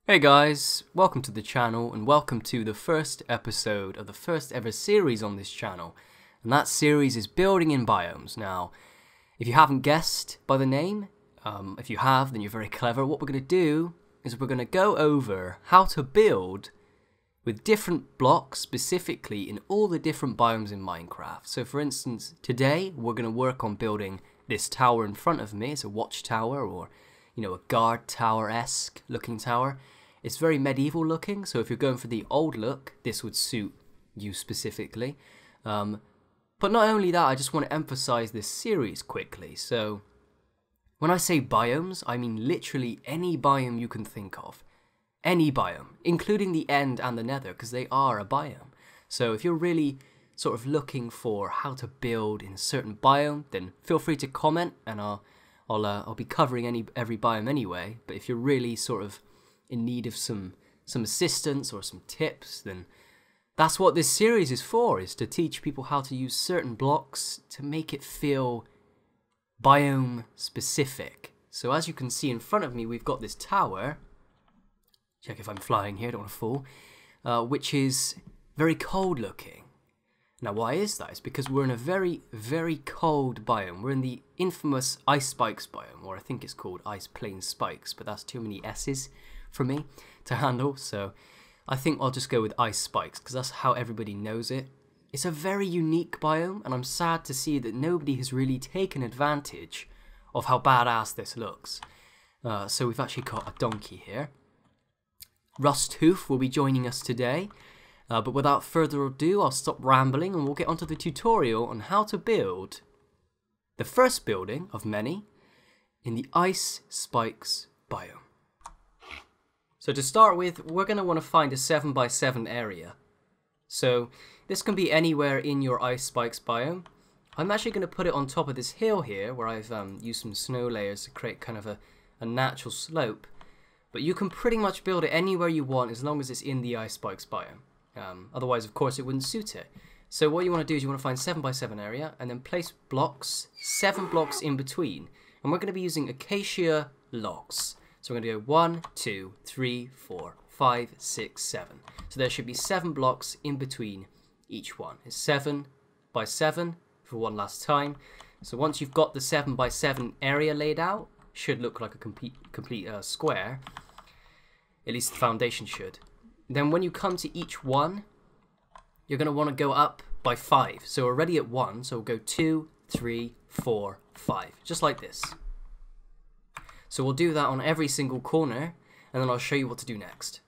Hey guys, welcome to the channel and welcome to the first episode of the first ever series on this channel, and that series is building in biomes. Now, if you haven't guessed by the name, if you have then you're very clever. What we're going to do is we're going to go over how to build with different blocks specifically in all the different biomes in Minecraft. So for instance, today we're going to work on building this tower in front of me. It's a watchtower, or a guard tower-esque looking tower. It's very medieval looking, so if you're going for the old look, this would suit you specifically. But not only that, I just want to emphasize this series quickly. So when I say biomes, I mean literally any biome you can think of. Any biome, including the End and the Nether, because they are a biome. So if you're really sort of looking for how to build in a certain biome, then feel free to comment, and I'll be covering every biome anyway. But if you're really sort of in need of some assistance or some tips, then that's what this series is for, is to teach people how to use certain blocks to make it feel biome specific. So as you can see in front of me, we've got this tower. Check if I'm flying here, don't want to fall. Which is very cold looking. Now why is that? It's because we're in a very, very cold biome. We're in the infamous Ice Spikes biome, or I think it's called Ice Plain Spikes, but that's too many S's for me to handle, so I think I'll just go with Ice Spikes because that's how everybody knows it. It's a very unique biome, and I'm sad to see that nobody has really taken advantage of how badass this looks. So we've actually got a donkey here. Rusthoof will be joining us today, but without further ado, I'll stop rambling and we'll get onto the tutorial on how to build the first building of many in the Ice Spikes biome. So to start with, we're going to want to find a 7x7 area. So this can be anywhere in your Ice Spikes biome. I'm actually going to put it on top of this hill here, where I've used some snow layers to create kind of a natural slope. But you can pretty much build it anywhere you want as long as it's in the Ice Spikes biome. Otherwise, of course, it wouldn't suit it. So what you want to do is you want to find 7x7 area and then place blocks, 7 blocks in between. And we're going to be using acacia logs. So we're going to go 1, 2, 3, 4, 5, 6, 7. So there should be 7 blocks in between each one. It's 7x7 for one last time. So once you've got the 7x7 area laid out, should look like a complete square. At least the foundation should. Then when you come to each one, you're going to want to go up by 5. So we're already at 1, so we'll go 2, 3, 4, 5. Just like this. So we'll do that on every single corner, and then I'll show you what to do next.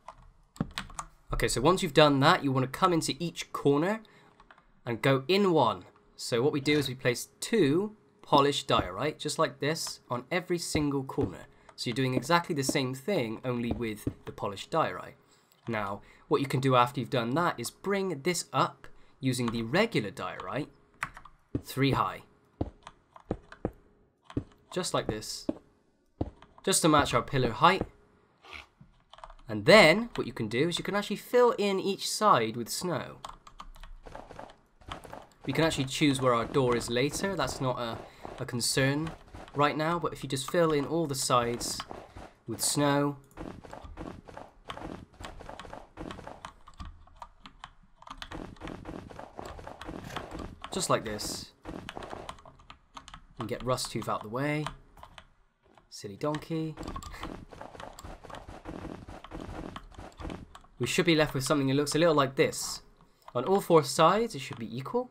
Okay, so once you've done that, you want to come into each corner and go in 1. So what we do is we place 2 polished diorite, just like this, on every single corner. So you're doing exactly the same thing, only with the polished diorite. Now, what you can do after you've done that is bring this up using the regular diorite 3 high. Just like this. Just to match our pillar height. And then what you can do is you can actually fill in each side with snow. We can actually choose where our door is later. That's not a concern right now, but if you just fill in all the sides with snow, just like this, and get Rusthoof out the way. Silly donkey. We should be left with something that looks a little like this. On all 4 sides, it should be equal.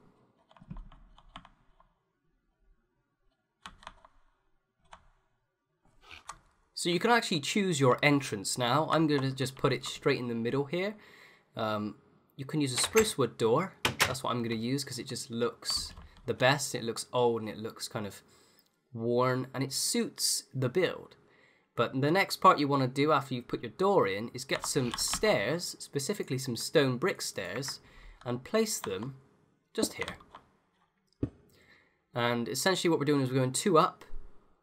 So you can actually choose your entrance now. I'm going to just put it straight in the middle here. You can use a Spruce Wood door. That's what I'm going to use because it just looks the best. It looks old and it looks kind of worn and it suits the build. But the next part you want to do after you've put your door in is get some stairs, specifically some stone brick stairs, and place them just here. And essentially what we're doing is we're going 2 up,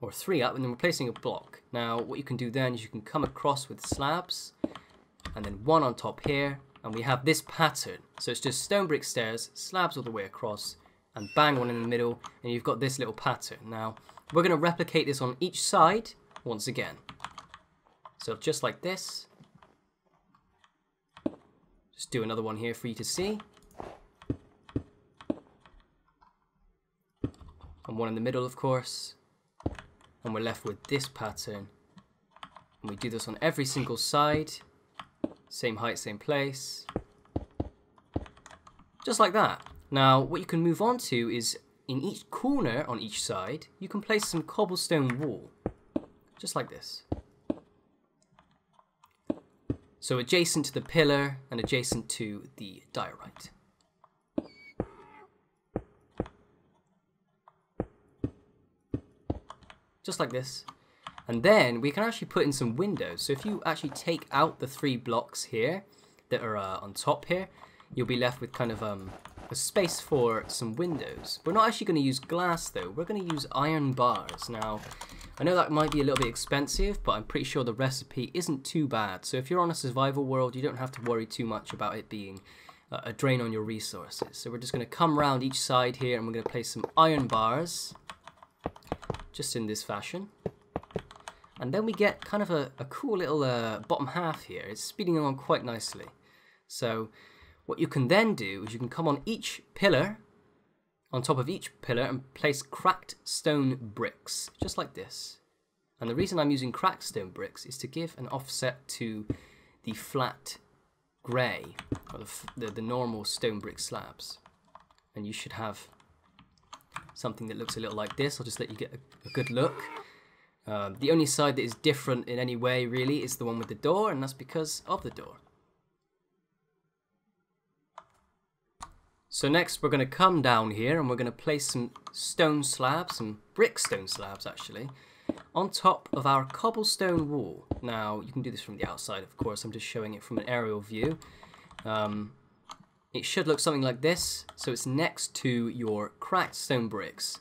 or 3 up, and then we're placing a block. Now what you can do then is you can come across with slabs, and then 1 on top here, and we have this pattern. So it's just stone brick stairs, slabs all the way across, and bang, one in the middle, and you've got this little pattern. Now, we're going to replicate this on each side once again. So just like this. Just do another one here for you to see. And one in the middle, of course. And we're left with this pattern. And we do this on every single side. Same height, same place. Just like that. Now, what you can move on to is in each corner on each side, you can place some cobblestone wool. Just like this. So adjacent to the pillar and adjacent to the diorite. Just like this. And then we can actually put in some windows. So if you actually take out the 3 blocks here that are on top here, you'll be left with kind of a space for some windows. We're not actually going to use glass though, we're going to use iron bars. Now, I know that might be a little bit expensive, but I'm pretty sure the recipe isn't too bad. So if you're on a survival world, you don't have to worry too much about it being a drain on your resources. So we're just going to come around each side here and we're going to place some iron bars, just in this fashion. And then we get kind of a cool little bottom half here. It's speeding along quite nicely. So what you can then do is you can come on each pillar, on top of each pillar, and place cracked stone bricks, just like this. And the reason I'm using cracked stone bricks is to give an offset to the flat grey, or the normal stone brick slabs. And you should have something that looks a little like this. I'll just let you get a good look. The only side that is different in any way really is the one with the door, and that's because of the door. So next we're going to come down here and we're going to place some stone slabs, some brick stone slabs actually, on top of our cobblestone wall. Now you can do this from the outside, of course, I'm just showing it from an aerial view. It should look something like this, so it's next to your cracked stone bricks.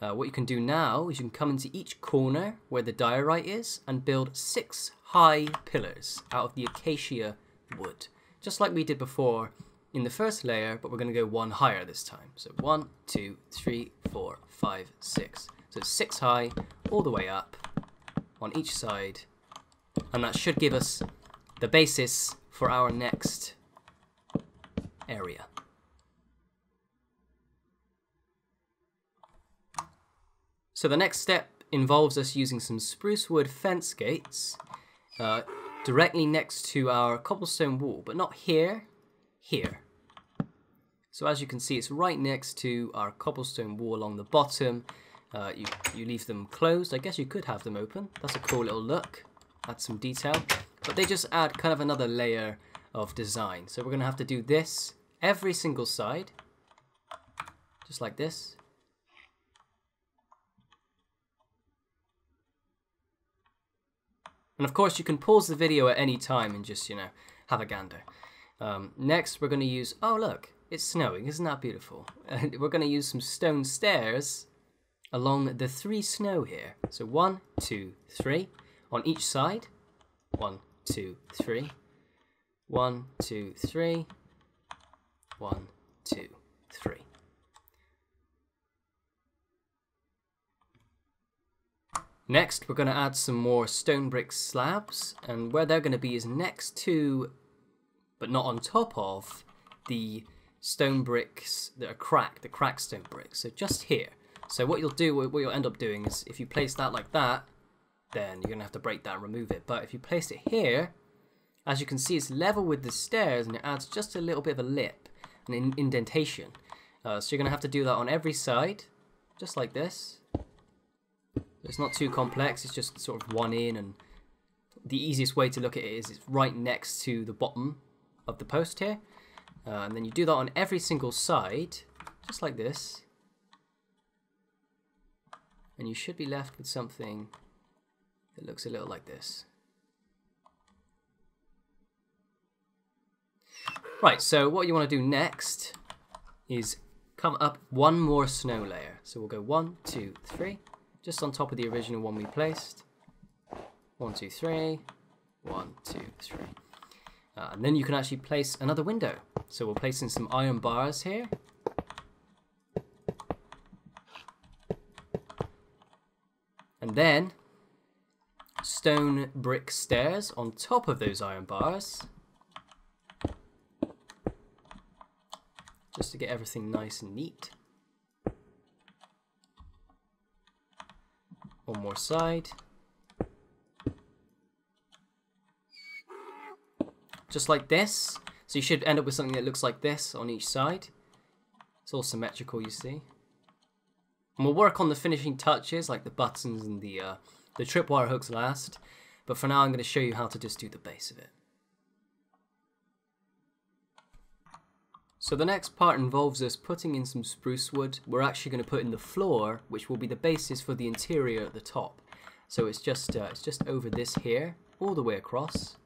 What you can do now is you can come into each corner where the diorite is and build 6 high pillars out of the acacia wood, just like we did before in the first layer, but we're going to go 1 higher this time. So 1, 2, 3, 4, 5, 6. So 6 high all the way up on each side, and that should give us the basis for our next area. So the next step involves us using some spruce wood fence gates directly next to our cobblestone wall, but not here, here. So as you can see, it's right next to our cobblestone wall along the bottom. You leave them closed. I guess you could have them open. That's a cool little look. Add some detail. But they just add kind of another layer of design. So we're going to have to do this every single side. Just like this. And of course you can pause the video at any time and just, have a gander. Next we're going to use, oh look, it's snowing, isn't that beautiful? And we're going to use some stone stairs along the 3 snow here. So 1, 2, 3 on each side. 1, 2, 3. 1, 2, 3. 1, 2, 3. Next, we're going to add some more stone brick slabs, and where they're going to be is next to, but not on top of, the stone bricks that are cracked, the cracked stone bricks. So just here. So what you'll end up doing is, if you place that like that, then you're going to have to break that and remove it. But if you place it here, as you can see, it's level with the stairs, and it adds just a little bit of a lip, an indentation. So you're going to have to do that on every side, just like this. It's not too complex, it's just sort of 1 in, and the easiest way to look at it is it's right next to the bottom of the post here. And then you do that on every single side, just like this. And you should be left with something that looks a little like this. Right, so what you want to do next is come up 1 more snow layer. So we'll go 1, 2, 3. Just on top of the original one we placed. 1, 2, 3. 1, 2, 3. And then you can actually place another window. So we'll place in some iron bars here. And then stone brick stairs on top of those iron bars, just to get everything nice and neat. One more side. Just like this. So you should end up with something that looks like this on each side. It's all symmetrical, you see. And we'll work on the finishing touches, like the buttons and the tripwire hooks last. But for now, I'm going to show you how to just do the base of it. So the next part involves us putting in some spruce wood. We're actually going to put in the floor, which will be the basis for the interior at the top. So it's just over this here, all the way across.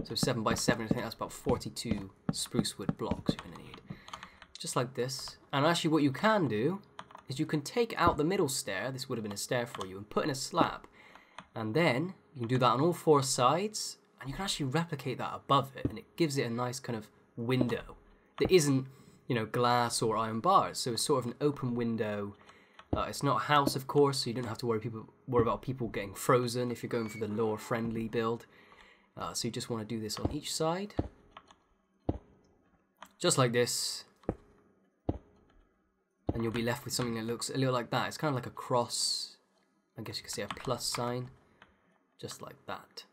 So 7 by 7, I think that's about 42 spruce wood blocks you're going to need. Just like this. And actually what you can do is you can take out the middle stair, this would have been a stair for you, and put in a slab. And then you can do that on all 4 sides, and you can actually replicate that above it, and it gives it a nice kind of window that isn't, you know, glass or iron bars. So it's sort of an open window. It's not a house, of course, so you don't have to worry about people getting frozen if you're going for the lore-friendly build. So you just want to do this on each side, just like this, and you'll be left with something that looks a little like that. It's kind of like a cross, I guess you could say a plus sign, just like that.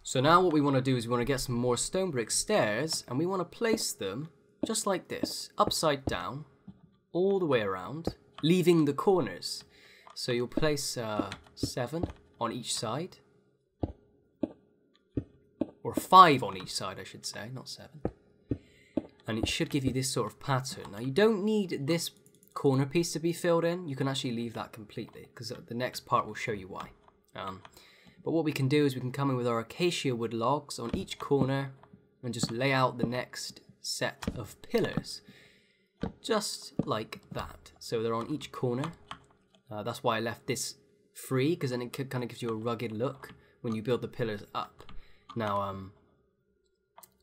So now what we want to do is we want to get some more stone brick stairs, and we want to place them just like this, upside down, all the way around, leaving the corners. So you'll place 7 on each side, or 5 on each side, I should say, not 7. And it should give you this sort of pattern. Now you don't need this corner piece to be filled in. You can actually leave that completely, because the next part will show you why. But what we can do is we can come in with our acacia wood logs on each corner and just lay out the next set of pillars, just like that. So they're on each corner. That's why I left this free, because then it kind of gives you a rugged look when you build the pillars up. Now,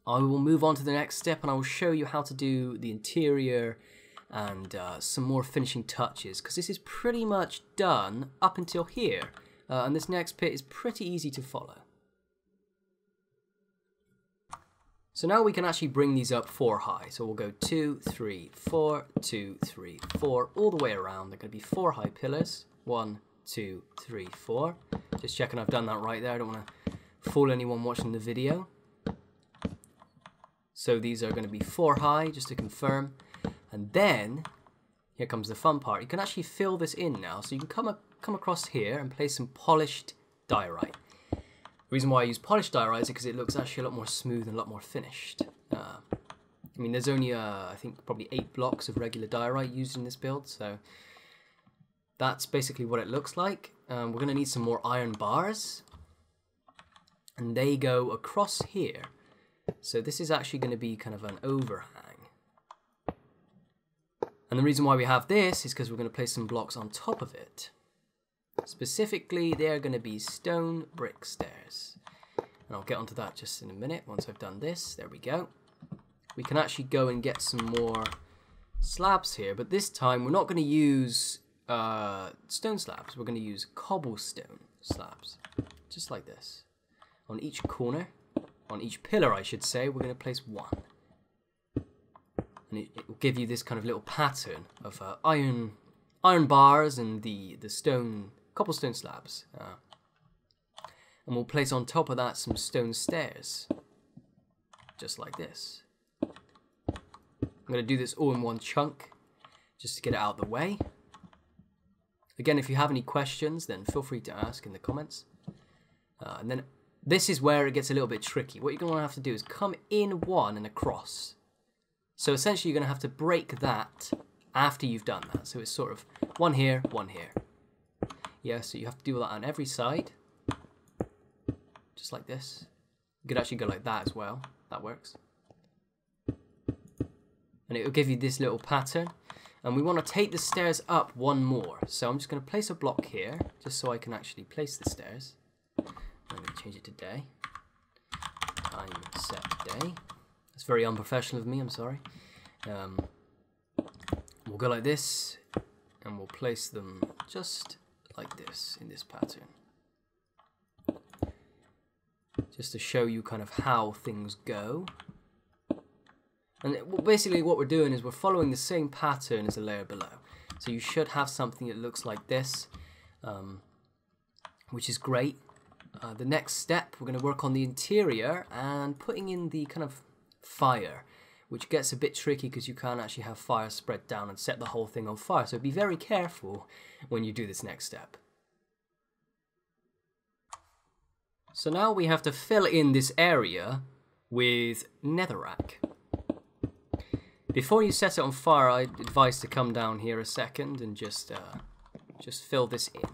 I will move on to the next step, and I will show you how to do the interior and some more finishing touches, because this is pretty much done up until here. And this next bit is pretty easy to follow. So now we can actually bring these up 4 high. So we'll go 2, 3, 4, 2, 3, 4, all the way around. They're going to be 4 high pillars. 1, 2, 3, 4. Just checking I've done that right there. I don't want to fool anyone watching the video. So these are going to be 4 high, just to confirm. And then, here comes the fun part. You can actually fill this in now. So you can come across here and place some polished diorite. The reason why I use polished diorite is because it looks actually a lot more smooth and a lot more finished. I mean, there's only, I think, probably 8 blocks of regular diorite used in this build, so that's basically what it looks like. We're going to need some more iron bars, and they go across here. So this is actually going to be kind of an overhang. And the reason why we have this is because we're going to place some blocks on top of it. Specifically, they're going to be stone brick stairs. And I'll get onto that just in a minute once I've done this. There we go. We can actually go and get some more slabs here, but this time we're not going to use stone slabs. We're going to use cobblestone slabs, just like this. On each corner, on each pillar I should say, we're going to place 1. And it will give you this kind of little pattern of iron bars and the cobblestone slabs. And we'll place on top of that some stone stairs, just like this. I'm going to do this all in one chunk, just to get it out of the way. Again, if you have any questions, then feel free to ask in the comments. And then this is where it gets a little bit tricky. What you're going to have to do is come in 1 and across. So essentially you're going to have to break that after you've done that. So it's sort of 1 here, 1 here. Yeah, so you have to do that on every side. Just like this. You could actually go like that as well. That works. And it will give you this little pattern. And we want to take the stairs up 1 more. So I'm just going to place a block here, just so I can actually place the stairs. I'm going to change it to day. Time set day. That's very unprofessional of me, I'm sorry. we'll go like this, and we'll place them just like this in this pattern. Just to show you kind of how things go. And basically what we're doing is we're following the same pattern as the layer below. So you should have something that looks like this, which is great. The next step, we're going to work on the interior and putting in the kind of fire, which gets a bit tricky because you can't actually have fire spread down and set the whole thing on fire. So be very careful when you do this next step. So now we have to fill in this area with netherrack. Before you set it on fire, I advise to come down here a second and just fill this in,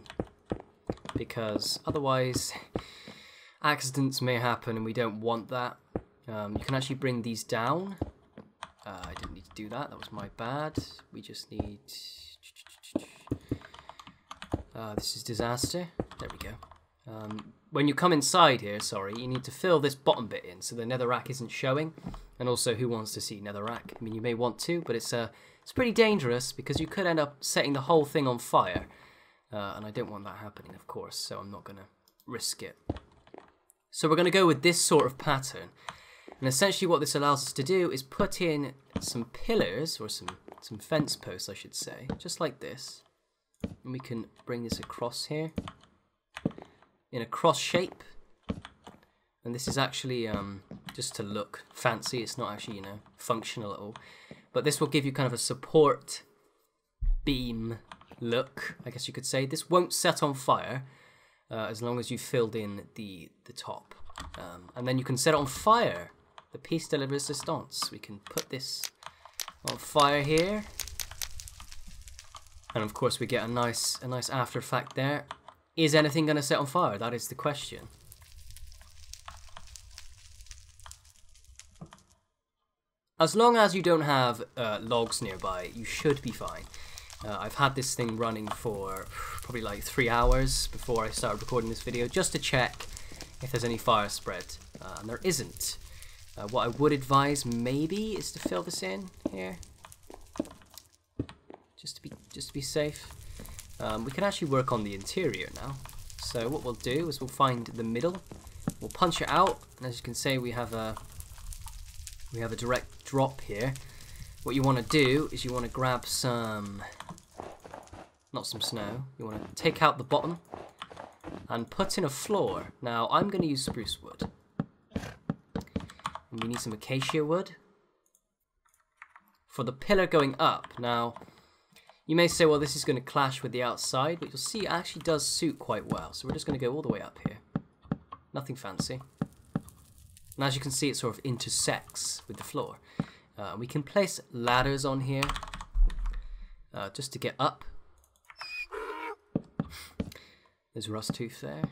because otherwise accidents may happen and we don't want that. You can actually bring these down. I didn't need to do that, that was my bad. We just need... this is disaster. There we go. When you come inside here, you need to fill this bottom bit in so the netherrack isn't showing. And also, who wants to see netherrack? I mean, you may want to, but it's pretty dangerous because you could end up setting the whole thing on fire. And I don't want that happening, of course, so I'm not going to risk it. So we're going to go with this sort of pattern. And essentially what this allows us to do is put in some pillars, or some fence posts, I should say, just like this. And we can bring this across here in a cross shape. And this is actually just to look fancy. It's not actually, you know, functional at all. But this will give you kind of a support beam look, I guess you could say. This won't set on fire as long as you filled in the top. And then you can set it on fire. The piece de la resistance. We can put this on fire here. And of course we get a nice after effect there. Is anything going to set on fire? That is the question. As long as you don't have logs nearby, you should be fine. I've had this thing running for probably like 3 hours before I started recording this video, just to check if there's any fire spread, and there isn't. What I would advise maybe is to fill this in here, just to be safe. We can actually work on the interior now. So what we'll do is we'll find the middle, we'll punch it out, and as you can see we have a direct drop here. What you want to do is you want to grab some, not some snow, you want to take out the bottom and put in a floor. Now I'm going to use spruce wood. And we need some acacia wood for the pillar going up. Now you may say, well, this is going to clash with the outside, but you'll see it actually does suit quite well. So we're just going to go all the way up here. Nothing fancy. And as you can see, it sort of intersects with the floor. We can place ladders on here just to get up. There's rust tooth there.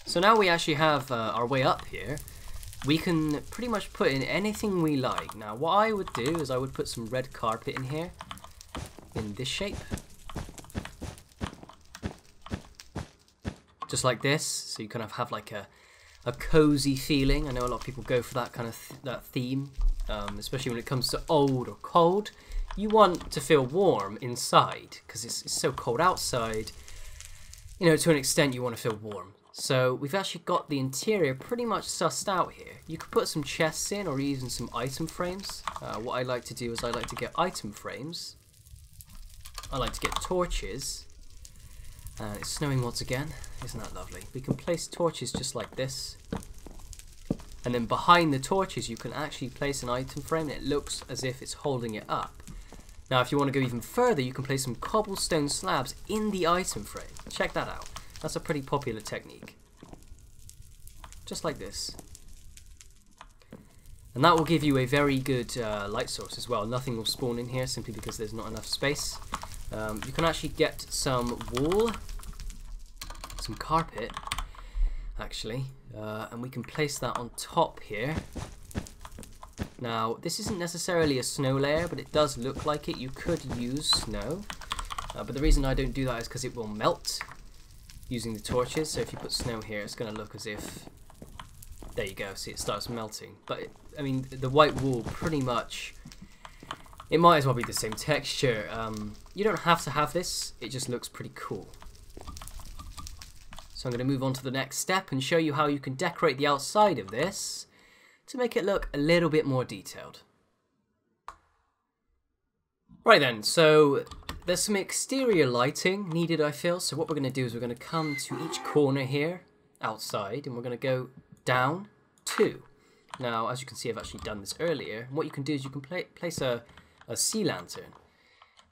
So now we actually have our way up here. We can pretty much put in anything we like. Now what I would do is I would put some red carpet in here, in this shape. Just like this, so you kind of have like a cozy feeling. I know a lot of people go for that kind of that theme, especially when it comes to old or cold. You want to feel warm inside, because it's so cold outside. You know, to an extent you want to feel warm. So we've actually got the interior pretty much sussed out here. You could put some chests in, or even some item frames. What I like to do is I like to get item frames. I like to get torches. It's snowing once again. Isn't that lovely? We can place torches just like this. And then behind the torches you can actually place an item frame and it looks as if it's holding it up. Now if you want to go even further, you can place some cobblestone slabs in the item frame. Check that out. That's a pretty popular technique. Just like this. And that will give you a very good light source as well. Nothing will spawn in here simply because there's not enough space. You can actually get some wool, some carpet actually, and we can place that on top here. Now this isn't necessarily a snow layer, but it does look like it. You could use snow, but the reason I don't do that is because it will melt using the torches. So if you put snow here, it's going to look as if There you go, see it starts melting. But, I mean, the white wool pretty much, it might as well be the same texture. You don't have to have this, it just looks pretty cool. So I'm going to move on to the next step and show you how you can decorate the outside of this to make it look a little bit more detailed. Right then, so there's some exterior lighting needed, I feel. So what we're going to do is we're going to come to each corner here outside and we're going to go down 2. Now, as you can see, I've actually done this earlier. And what you can do is you can place a sea lantern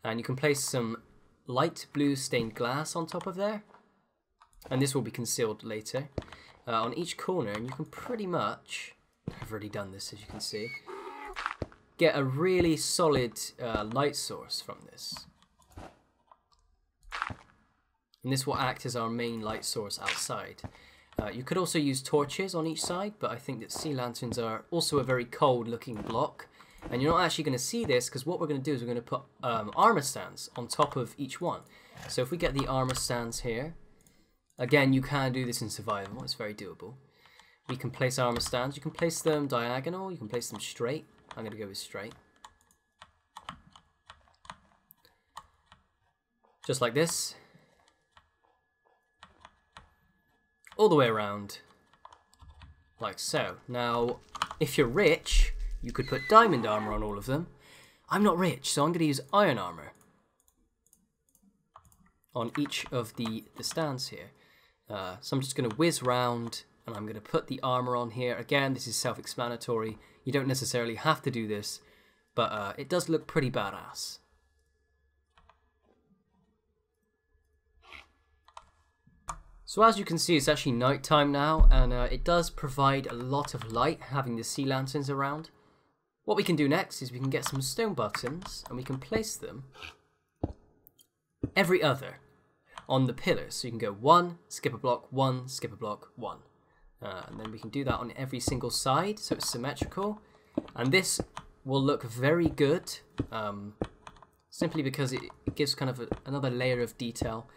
and you can place some light blue stained glass on top of there. And this will be concealed later on each corner, and you can pretty much, I've already done this as you can see, get a really solid light source from this. And this will act as our main light source outside. You could also use torches on each side, but I think that sea lanterns are also a very cold looking block. And you're not actually going to see this because what we're going to do is we're going to put armor stands on top of each one. So if we get the armor stands here, again, you can do this in survival, it's very doable. We can place armor stands, you can place them diagonal, you can place them straight. I'm going to go with straight. Just like this. All the way around. Like so. Now, if you're rich, you could put diamond armor on all of them. I'm not rich, so I'm going to use iron armor on each of the stands here. So I'm just going to whiz round and I'm going to put the armor on here. Again, this is self-explanatory. You don't necessarily have to do this, but it does look pretty badass. So as you can see, it's actually nighttime now, and it does provide a lot of light having the sea lanterns around. What we can do next is we can get some stone buttons and we can place them every other on the pillars. So you can go 1, skip a block, 1, skip a block, 1. And then we can do that on every single side, so it's symmetrical. And this will look very good, simply because it gives kind of another layer of detail.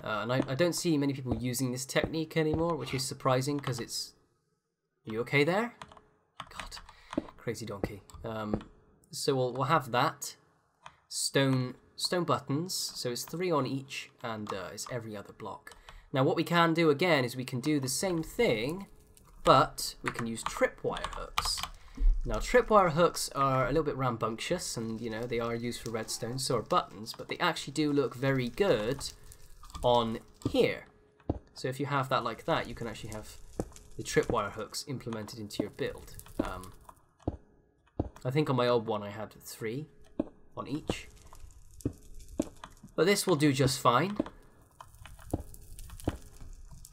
And I don't see many people using this technique anymore, which is surprising because it's... Are you okay there? God, crazy donkey. So we'll have that. Stone buttons, so it's 3 on each, and it's every other block. Now what we can do again is we can do the same thing, but we can use tripwire hooks. Now tripwire hooks are a little bit rambunctious, and you know, they are used for redstone, so are buttons, but they actually do look very good on here. So if you have that like that, you can actually have the tripwire hooks implemented into your build. I think on my old one I had 3 on each. But this will do just fine.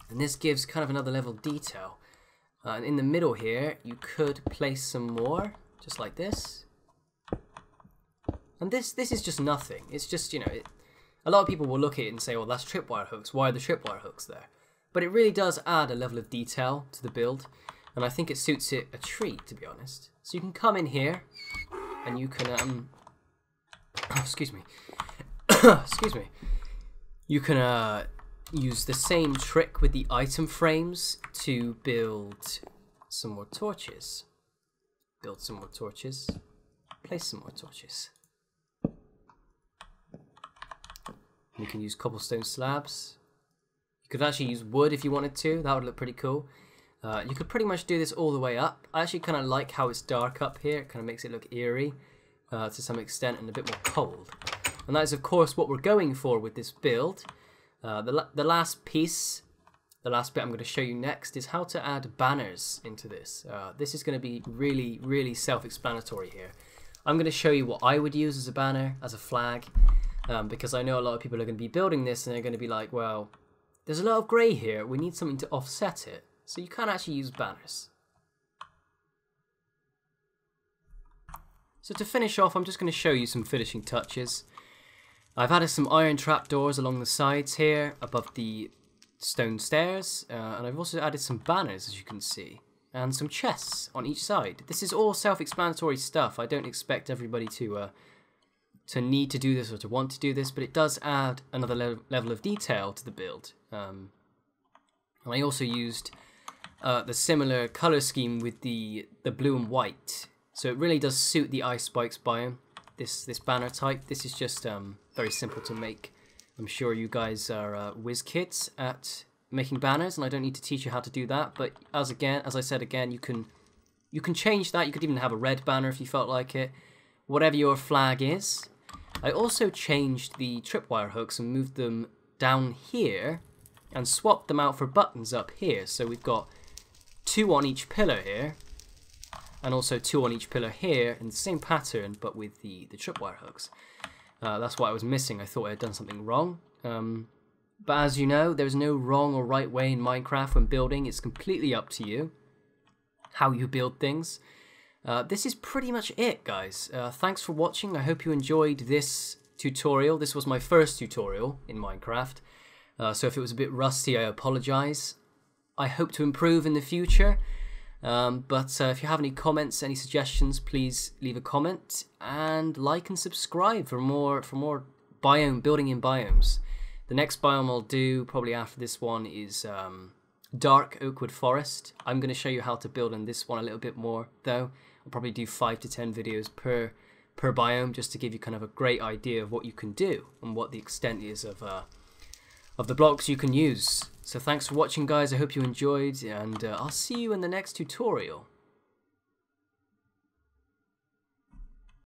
And this gives kind of another level of detail. And in the middle here, you could place some more, just like this. And this is just nothing. It's just, you know, a lot of people will look at it and say, well, that's tripwire hooks. Why are the tripwire hooks there? But it really does add a level of detail to the build. And I think it suits it a treat, to be honest. So you can come in here, and you can, excuse me. Excuse me. You can use the same trick with the item frames to build some more torches. Build some more torches. Place some more torches. You can use cobblestone slabs. You could actually use wood if you wanted to. That would look pretty cool. You could pretty much do this all the way up. I actually kind of like how it's dark up here. It kind of makes it look eerie to some extent and a bit more cold. And that is, of course, what we're going for with this build. The last piece, the last bit I'm going to show you next is how to add banners into this. This is going to be really, really self-explanatory here. I'm going to show you what I would use as a banner, as a flag, because I know a lot of people are going to be building this and they're going to be like, well, there's a lot of grey here. We need something to offset it. So you can actually use banners. So to finish off, I'm just going to show you some finishing touches. I've added some iron trapdoors along the sides here, above the stone stairs, and I've also added some banners, as you can see, and some chests on each side. This is all self-explanatory stuff. I don't expect everybody to need to do this or to want to do this, but it does add another level of detail to the build. And I also used the similar color scheme with the blue and white. So it really does suit the ice spikes biome. This banner type. This is just very simple to make. I'm sure you guys are whiz kids at making banners, and I don't need to teach you how to do that. But as I said again, you can change that. You could even have a red banner if you felt like it. Whatever your flag is. I also changed the tripwire hooks and moved them down here and swapped them out for buttons up here. So we've got 2 on each pillar here, and also 2 on each pillar here in the same pattern, but with the tripwire hooks. That's what I was missing. I thought I had done something wrong. But as you know, there's no wrong or right way in Minecraft when building. It's completely up to you how you build things. This is pretty much it, guys. Thanks for watching. I hope you enjoyed this tutorial. This was my first tutorial in Minecraft. So if it was a bit rusty, I apologize. I hope to improve in the future. But if you have any comments, any suggestions, please leave a comment and like and subscribe for more building in biomes. The next biome I'll do probably after this one is dark oakwood forest. I'm going to show you how to build in this one a little bit more though. I'll probably do 5 to 10 videos per biome just to give you kind of a great idea of what you can do and what the extent is of the blocks you can use. So thanks for watching, guys. I hope you enjoyed, and I'll see you in the next tutorial.